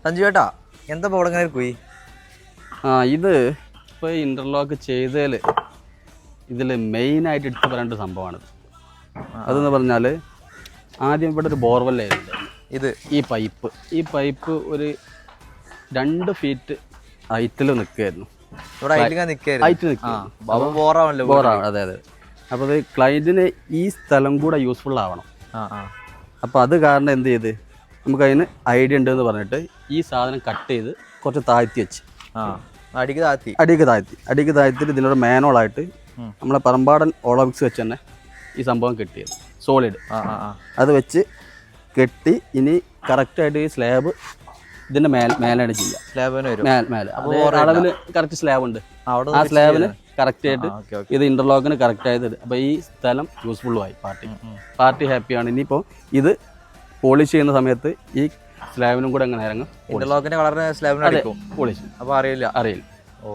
സഞ്ജു ചേട്ടാ എന്താ ഇവിടെ പോയി? ഇത് ഇപ്പോൾ ഇൻ്റർലോക്ക് ചെയ്തതിൽ ഇതിൽ മെയിനായിട്ട് എടുത്ത് പറയേണ്ട സംഭവമാണിത്. അതെന്ന് പറഞ്ഞാൽ ആദ്യം ഇവിടെ ഒരു ബോർവെല്ലായിരുന്നു. ഇത് ഈ പൈപ്പ് ഒരു 2 ഫീറ്റ് ഹൈറ്റിൽ നിൽക്കുകയായിരുന്നു. അതെ അതെ. അപ്പോൾ അത് ക്ലയൻറ്റിന് ഈ സ്ഥലം കൂടെ യൂസ്ഫുൾ ആവണം. അപ്പോൾ അത് കാരണം എന്ത് ചെയ്ത് നമുക്ക് അതിന് ഐഡിയ ഉണ്ടെന്ന് പറഞ്ഞിട്ട് ഈ സാധനം കട്ട് ചെയ്ത് കുറച്ച് താഴ്ത്തി വെച്ച് അടിക്ക് താഴ്ത്തിയിട്ട് ഇതിനൊരു മാനുവലായിട്ട് നമ്മളെ പറമ്പാടൻ ഓളോമിക്സ് വെച്ച് തന്നെ ഈ സംഭവം കെട്ടിയത് സോളിഡ്. അത് വെച്ച് കെട്ടി ഇനി കറക്റ്റായിട്ട് ഈ സ്ലാബ് ഇതിൻ്റെ മേലാണ് ചെയ്യുക. മേലെ അളവിന് കറക്റ്റ് സ്ലാബ് ഉണ്ട്. ആ സ്ലാബിന് കറക്റ്റായിട്ട് ഇത് ഇൻ്റർലോക്കിന് കറക്റ്റായത്. അപ്പോൾ ഈ സ്ഥലം യൂസ്ഫുള്ളുമായി പാർട്ടി ഹാപ്പിയാണ്. ഇനിയിപ്പോൾ ഇത് പോളിഷ് ചെയ്യുന്ന സമയത്ത് ഈ സ്ലാബിനും കൂടെ എങ്ങനെ ഇറങ്ങും. ഇന്റർലോക്കിന്റെ കളറിന് സ്ലാബിന് പോളിഷ് അപ്പോൾ അറിയില്ല. ഓ